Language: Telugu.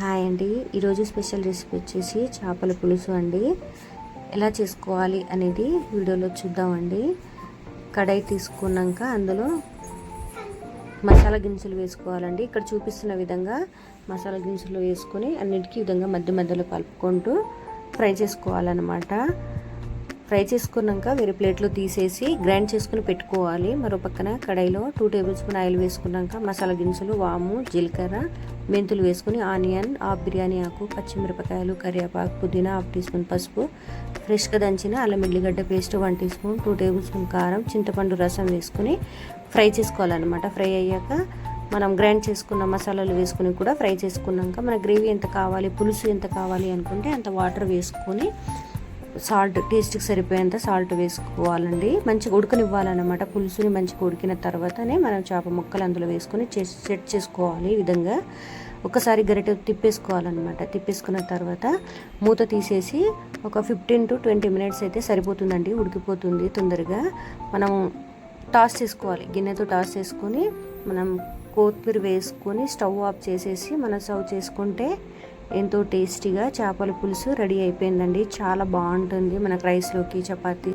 హాయ్ అండి. ఈరోజు స్పెషల్ రెసిపీ వచ్చేసి చేపల పులుసు అండి. ఎలా చేసుకోవాలి అనేది వీడియోలో చూద్దామండి. కడాయి తీసుకున్నాక అందులో మసాలా దినుసులు వేసుకోవాలండి. ఇక్కడ చూపిస్తున్న విధంగా మసాలా దినుసులు వేసుకొని అన్నిటికీ విధంగా మధ్య మధ్యలో కలుపుకుంటూ ఫ్రై చేసుకోవాలన్నమాట. ఫ్రై చేసుకున్నాక వేరే ప్లేట్లో తీసేసి గ్రైండ్ చేసుకుని పెట్టుకోవాలి. మరో పక్కన కడాయిలో 2 టేబుల్ స్పూన్ ఆయిల్ వేసుకున్నాక మసాలా దినుసులు, వాము, జీలకర్ర, మెంతులు వేసుకుని ఆనియన్, హాఫ్ బిర్యానీ ఆకు, పచ్చిమిరపకాయలు, కరివేపాకు, పుదీనా, 1/2 టీ స్పూన్ పసుపు, ఫ్రెష్గా దంచిన అల్లం ఎల్లిగడ్డ paste 1 teaspoon, 2 tablespoon కారం, చింతపండు రసం వేసుకుని ఫ్రై చేసుకోవాలన్నమాట. ఫ్రై అయ్యాక మనం గ్రైండ్ చేసుకున్న మసాలాలు వేసుకుని కూడా ఫ్రై చేసుకున్నాక మన గ్రేవీ ఎంత కావాలి, పులుసు ఎంత కావాలి అనుకుంటే అంత వాటర్ వేసుకొని సాల్ట్ టేస్ట్కి సరిపోయేంత సాల్ట్ వేసుకోవాలండి. మంచిగా ఉడకనివ్వాలన్నమాట. పులుసుని మంచిగా ఉడికిన తర్వాతనే మనం చేప ముక్కలు అందులో వేసుకొని సెట్ చేసుకోవాలి. ఈ విధంగా ఒకసారి గరిటె తిప్పేసుకోవాలన్నమాట. తిప్పేసుకున్న తర్వాత మూత తీసేసి ఒక 15 to 20 మినిట్స్ అయితే సరిపోతుందండి. ఉడికిపోతుంది తొందరగా. మనం టాస్ చేసుకోవాలి. గిన్నెతో టాస్ చేసుకొని మనం కొత్తిమీర వేసుకొని స్టవ్ ఆఫ్ చేసేసి మనం సర్వ్ చేసుకుంటే ఎంతో టేస్టీగా చేపల పులుసు రెడీ అయిపోయిందండి. చాలా బాగుంటుంది మనకు రైస్లోకి, చపాతీ